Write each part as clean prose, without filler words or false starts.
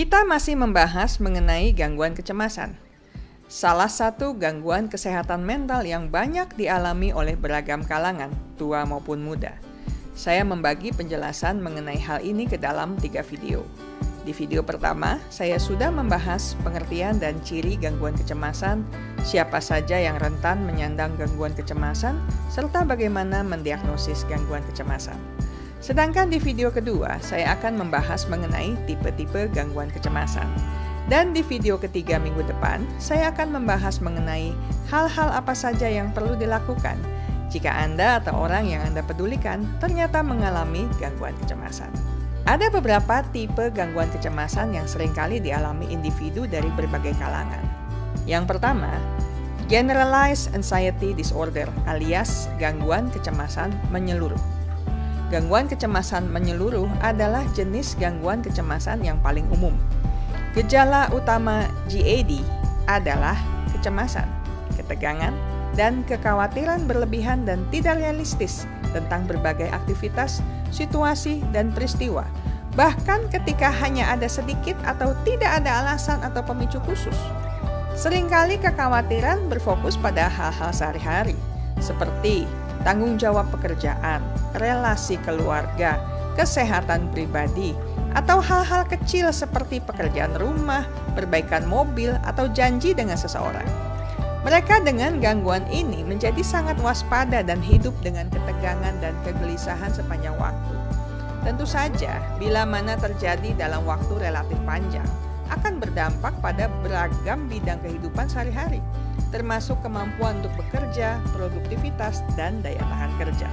Kita masih membahas mengenai gangguan kecemasan. Salah satu gangguan kesehatan mental yang banyak dialami oleh beragam kalangan, tua maupun muda. Saya membagi penjelasan mengenai hal ini ke dalam 3 video. Di video pertama, saya sudah membahas pengertian dan ciri gangguan kecemasan, siapa saja yang rentan menyandang gangguan kecemasan, serta bagaimana mendiagnosis gangguan kecemasan. Sedangkan di video kedua, saya akan membahas mengenai tipe-tipe gangguan kecemasan. Dan di video ketiga minggu depan, saya akan membahas mengenai hal-hal apa saja yang perlu dilakukan jika Anda atau orang yang Anda pedulikan ternyata mengalami gangguan kecemasan. Ada beberapa tipe gangguan kecemasan yang seringkali dialami individu dari berbagai kalangan. Yang pertama, Generalized Anxiety Disorder alias gangguan kecemasan menyeluruh. Gangguan kecemasan menyeluruh adalah jenis gangguan kecemasan yang paling umum. Gejala utama GAD adalah kecemasan, ketegangan, dan kekhawatiran berlebihan dan tidak realistis tentang berbagai aktivitas, situasi, dan peristiwa, bahkan ketika hanya ada sedikit atau tidak ada alasan atau pemicu khusus. Seringkali kekhawatiran berfokus pada hal-hal sehari-hari, seperti tanggung jawab pekerjaan, relasi keluarga, kesehatan pribadi, atau hal-hal kecil seperti pekerjaan rumah, perbaikan mobil, atau janji dengan seseorang. Mereka dengan gangguan ini menjadi sangat waspada dan hidup dengan ketegangan dan kegelisahan sepanjang waktu. Tentu saja, bila mana terjadi dalam waktu relatif panjang, akan berdampak pada beragam bidang kehidupan sehari-hari, termasuk kemampuan untuk bekerja, produktivitas, dan daya tahan kerja.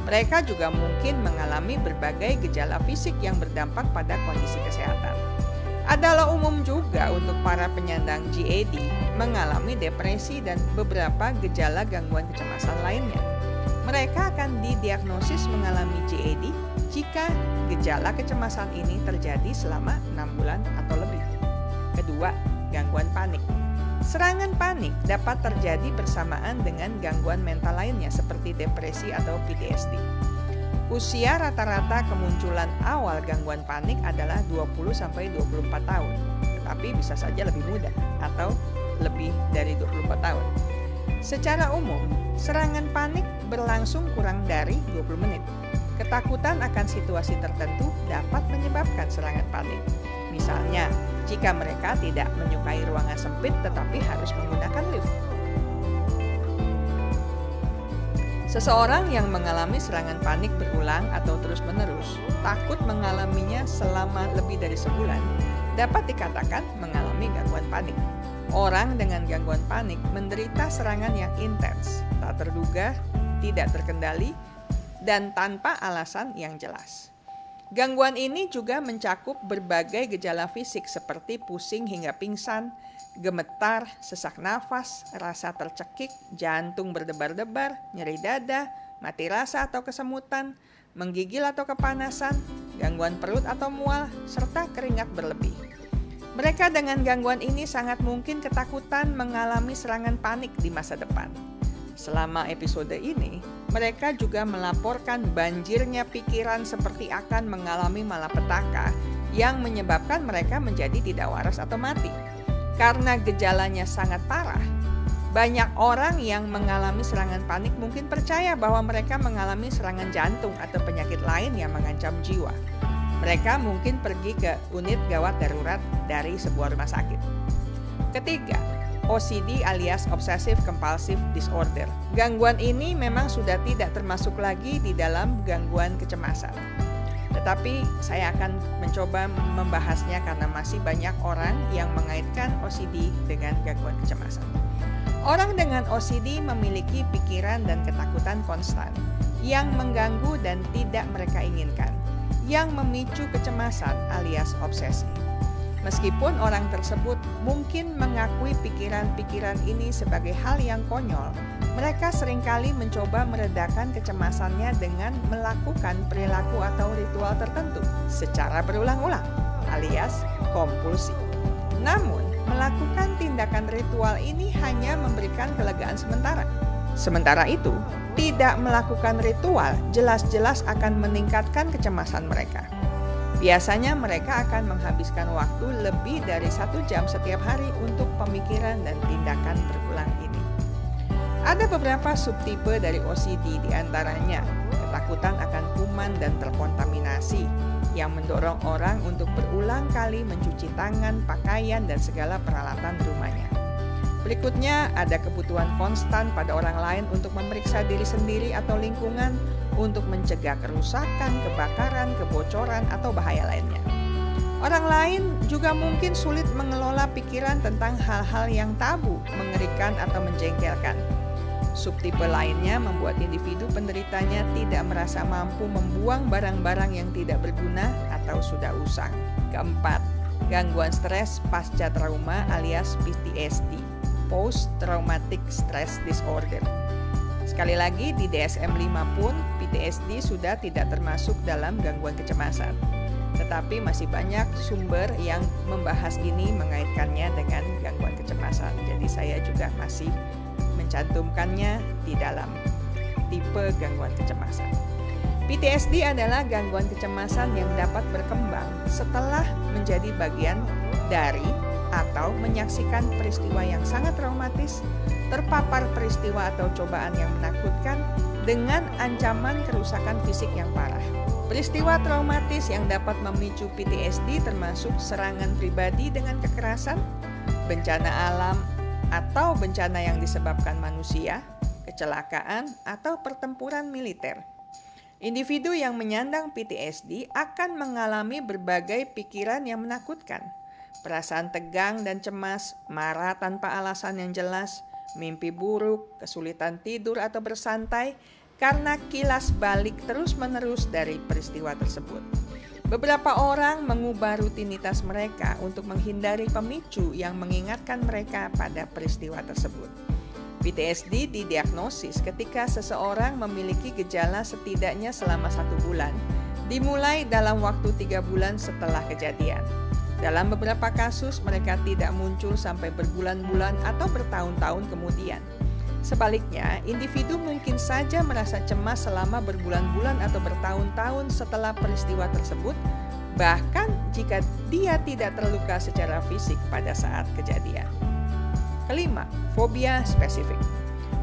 Mereka juga mungkin mengalami berbagai gejala fisik yang berdampak pada kondisi kesehatan. Adalah umum juga untuk para penyandang GAD mengalami depresi dan beberapa gejala gangguan kecemasan lainnya. Mereka akan didiagnosis mengalami GAD jika gejala kecemasan ini terjadi selama 6 bulan atau lebih. Kedua, gangguan panik. Serangan panik dapat terjadi bersamaan dengan gangguan mental lainnya seperti depresi atau PTSD. Usia rata-rata kemunculan awal gangguan panik adalah 20-24 tahun, tetapi bisa saja lebih muda atau lebih dari 24 tahun. Secara umum, serangan panik berlangsung kurang dari 20 menit. Ketakutan akan situasi tertentu dapat menyebabkan serangan panik. Misalnya, jika mereka tidak menyukai ruangan sempit tetapi harus menggunakan lift. Seseorang yang mengalami serangan panik berulang atau terus-menerus, takut mengalaminya selama lebih dari sebulan, dapat dikatakan mengalami gangguan panik. Orang dengan gangguan panik menderita serangan yang intens, tak terduga, tidak terkendali, dan tanpa alasan yang jelas. Gangguan ini juga mencakup berbagai gejala fisik seperti pusing hingga pingsan, gemetar, sesak nafas, rasa tercekik, jantung berdebar-debar, nyeri dada, mati rasa atau kesemutan, menggigil atau kepanasan, gangguan perut atau mual, serta keringat berlebih. Mereka dengan gangguan ini sangat mungkin ketakutan mengalami serangan panik di masa depan. Selama episode ini, mereka juga melaporkan banjirnya pikiran seperti akan mengalami malapetaka yang menyebabkan mereka menjadi tidak waras atau mati. Karena gejalanya sangat parah, banyak orang yang mengalami serangan panik mungkin percaya bahwa mereka mengalami serangan jantung atau penyakit lain yang mengancam jiwa. Mereka mungkin pergi ke unit gawat darurat dari sebuah rumah sakit. Ketiga, OCD alias Obsessive Compulsive Disorder. Gangguan ini memang sudah tidak termasuk lagi di dalam gangguan kecemasan. Tetapi saya akan mencoba membahasnya karena masih banyak orang yang mengaitkan OCD dengan gangguan kecemasan. Orang dengan OCD memiliki pikiran dan ketakutan konstan yang mengganggu dan tidak mereka inginkan, yang memicu kecemasan alias obsesi. Meskipun orang tersebut mungkin mengakui pikiran-pikiran ini sebagai hal yang konyol, mereka seringkali mencoba meredakan kecemasannya dengan melakukan perilaku atau ritual tertentu secara berulang-ulang, alias kompulsi. Namun, melakukan tindakan ritual ini hanya memberikan kelegaan sementara. Sementara itu, tidak melakukan ritual jelas-jelas akan meningkatkan kecemasan mereka. Biasanya mereka akan menghabiskan waktu lebih dari 1 jam setiap hari untuk pemikiran dan tindakan berulang ini. Ada beberapa subtipe dari OCD, di antaranya ketakutan akan kuman dan terkontaminasi yang mendorong orang untuk berulang kali mencuci tangan, pakaian, dan segala peralatan rumahnya. Berikutnya, ada kebutuhan konstan pada orang lain untuk memeriksa diri sendiri atau lingkungan untuk mencegah kerusakan, kebakaran, kebocoran, atau bahaya lainnya. Orang lain juga mungkin sulit mengelola pikiran tentang hal-hal yang tabu, mengerikan, atau menjengkelkan. Subtipe lainnya membuat individu penderitanya tidak merasa mampu membuang barang-barang yang tidak berguna atau sudah usang. Keempat, gangguan stres pasca trauma alias PTSD, Post Traumatic Stress Disorder. Sekali lagi, di DSM-5 pun PTSD sudah tidak termasuk dalam gangguan kecemasan. Tetapi masih banyak sumber yang membahas ini, mengaitkannya dengan gangguan kecemasan. Jadi saya juga masih mencantumkannya di dalam tipe gangguan kecemasan. PTSD adalah gangguan kecemasan yang dapat berkembang setelah menjadi bagian dari atau menyaksikan peristiwa yang sangat traumatis, terpapar peristiwa atau cobaan yang menakutkan dengan ancaman kerusakan fisik yang parah. Peristiwa traumatis yang dapat memicu PTSD termasuk serangan pribadi dengan kekerasan, bencana alam atau bencana yang disebabkan manusia, kecelakaan, atau pertempuran militer. Individu yang menyandang PTSD akan mengalami berbagai pikiran yang menakutkan, perasaan tegang dan cemas, marah tanpa alasan yang jelas, mimpi buruk, kesulitan tidur atau bersantai karena kilas balik terus-menerus dari peristiwa tersebut. Beberapa orang mengubah rutinitas mereka untuk menghindari pemicu yang mengingatkan mereka pada peristiwa tersebut. PTSD didiagnosis ketika seseorang memiliki gejala setidaknya selama 1 bulan, dimulai dalam waktu 3 bulan setelah kejadian. Dalam beberapa kasus, mereka tidak muncul sampai berbulan-bulan atau bertahun-tahun kemudian. Sebaliknya, individu mungkin saja merasa cemas selama berbulan-bulan atau bertahun-tahun setelah peristiwa tersebut, bahkan jika dia tidak terluka secara fisik pada saat kejadian. Kelima, fobia spesifik.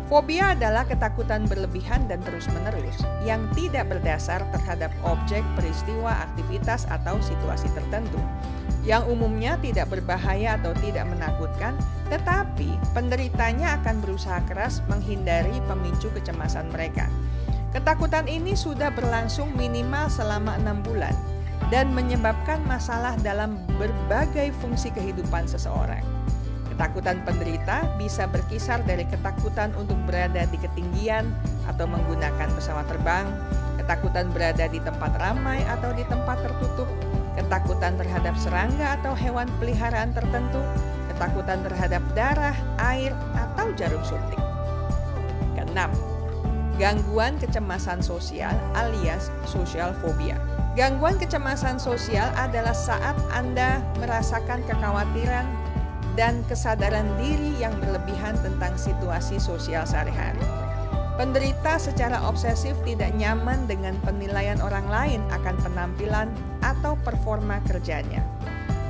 Fobia adalah ketakutan berlebihan dan terus-menerus yang tidak berdasar terhadap objek, peristiwa, aktivitas, atau situasi tertentu, yang umumnya tidak berbahaya atau tidak menakutkan, tetapi penderitanya akan berusaha keras menghindari pemicu kecemasan mereka. Ketakutan ini sudah berlangsung minimal selama 6 bulan dan menyebabkan masalah dalam berbagai fungsi kehidupan seseorang. Ketakutan penderita bisa berkisar dari ketakutan untuk berada di ketinggian atau menggunakan pesawat terbang, ketakutan berada di tempat ramai atau di tempat tertutup, ketakutan terhadap serangga atau hewan peliharaan tertentu, ketakutan terhadap darah, air, atau jarum suntik. Keenam, gangguan kecemasan sosial alias social phobia. Gangguan kecemasan sosial adalah saat Anda merasakan kekhawatiran dan kesadaran diri yang berlebihan tentang situasi sosial sehari-hari. Penderita secara obsesif tidak nyaman dengan penilaian orang lain akan penampilan atau performa kerjanya.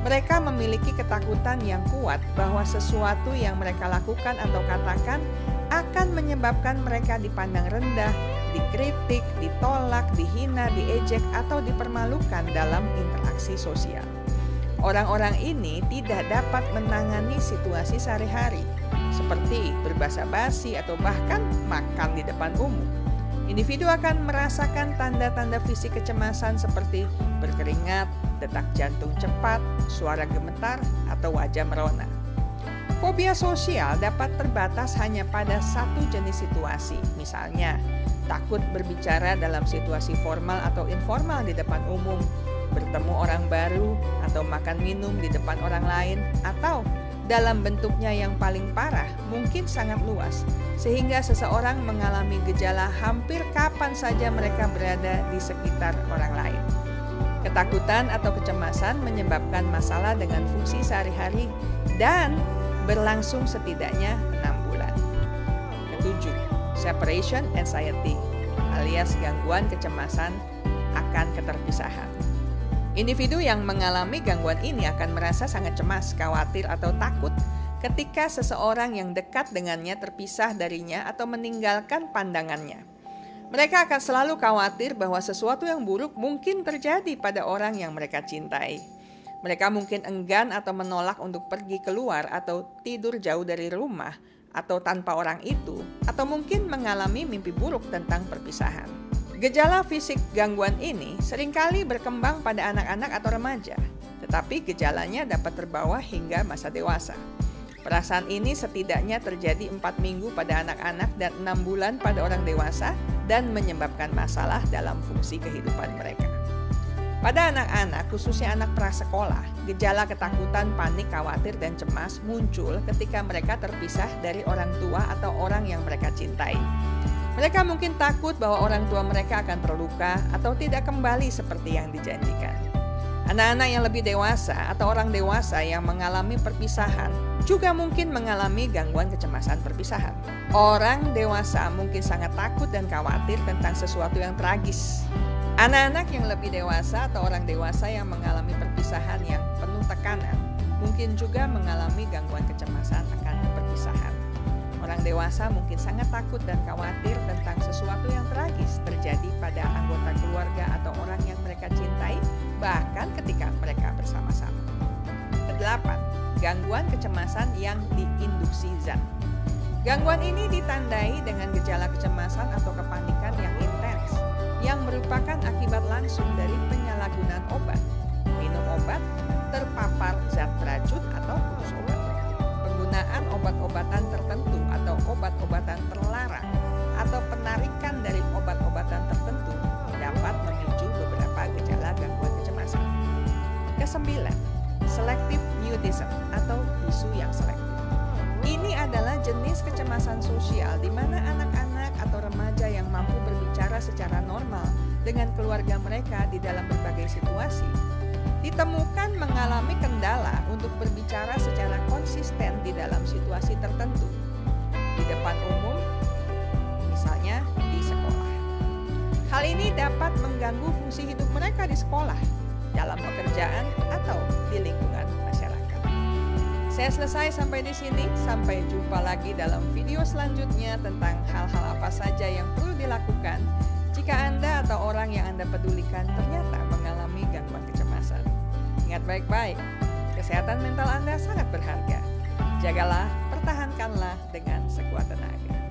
Mereka memiliki ketakutan yang kuat bahwa sesuatu yang mereka lakukan atau katakan akan menyebabkan mereka dipandang rendah, dikritik, ditolak, dihina, diejek, atau dipermalukan dalam interaksi sosial. Orang-orang ini tidak dapat menangani situasi sehari-hari, seperti berbahasa basi atau bahkan makan di depan umum. Individu akan merasakan tanda-tanda fisik kecemasan seperti berkeringat, detak jantung cepat, suara gemetar, atau wajah merona. Fobia sosial dapat terbatas hanya pada satu jenis situasi, misalnya takut berbicara dalam situasi formal atau informal di depan umum, bertemu orang baru, atau makan minum di depan orang lain, atau dalam bentuknya yang paling parah mungkin sangat luas, sehingga seseorang mengalami gejala hampir kapan saja mereka berada di sekitar orang lain. Ketakutan atau kecemasan menyebabkan masalah dengan fungsi sehari-hari dan berlangsung setidaknya 6 bulan. Ketujuh, separation anxiety alias gangguan kecemasan akan keterpisahan. Individu yang mengalami gangguan ini akan merasa sangat cemas, khawatir, atau takut ketika seseorang yang dekat dengannya terpisah darinya atau meninggalkan pandangannya. Mereka akan selalu khawatir bahwa sesuatu yang buruk mungkin terjadi pada orang yang mereka cintai. Mereka mungkin enggan atau menolak untuk pergi keluar atau tidur jauh dari rumah atau tanpa orang itu, atau mungkin mengalami mimpi buruk tentang perpisahan. Gejala fisik gangguan ini seringkali berkembang pada anak-anak atau remaja, tetapi gejalanya dapat terbawa hingga masa dewasa. Perasaan ini setidaknya terjadi 4 minggu pada anak-anak dan 6 bulan pada orang dewasa dan menyebabkan masalah dalam fungsi kehidupan mereka. Pada anak-anak, khususnya anak prasekolah, gejala ketakutan, panik, khawatir, dan cemas muncul ketika mereka terpisah dari orang tua atau orang yang mereka cintai. Mereka mungkin takut bahwa orang tua mereka akan terluka atau tidak kembali seperti yang dijanjikan. Anak-anak yang lebih dewasa atau orang dewasa yang mengalami perpisahan juga mungkin mengalami gangguan kecemasan perpisahan. Orang dewasa mungkin sangat takut dan khawatir tentang sesuatu yang tragis. Anak-anak yang lebih dewasa atau orang dewasa yang mengalami perpisahan yang penuh tekanan mungkin juga mengalami gangguan kecemasan akan perpisahan. Orang dewasa mungkin sangat takut dan khawatir tentang sesuatu yang tragis terjadi pada anggota keluarga atau orang yang mereka cintai, bahkan ketika mereka bersama-sama. Kedelapan, gangguan kecemasan yang diinduksi zat. Gangguan ini ditandai dengan gejala kecemasan atau kepanikan yang intens, yang merupakan akibat langsung dari penyalahgunaan obat, minum obat, terpapar zat beracun atau putus obat, penggunaan obat-obatan tertentu atau obat-obatan terlarang, atau penarikan dari obat-obatan tertentu dapat memicu beberapa gejala gangguan kecemasan. Kesembilan, selective mutism atau bisu yang selektif. Ini adalah jenis kecemasan sosial di mana anak-anak atau remaja yang mampu berbicara secara normal dengan keluarga mereka di dalam berbagai situasi ditemukan mengalami kendala untuk berbicara secara konsisten di dalam situasi tertentu, di depan umum, misalnya di sekolah. Hal ini dapat mengganggu fungsi hidup mereka di sekolah, dalam pekerjaan, atau di lingkungan masyarakat. Saya selesai sampai di sini. Sampai jumpa lagi dalam video selanjutnya tentang hal-hal apa saja yang perlu dilakukan jika Anda atau orang yang Anda pedulikan ternyata mengalami gangguan kecemasan. Ingat baik-baik, kesehatan mental Anda sangat berharga. Jagalah, pertahankanlah dengan sekuat tenaga.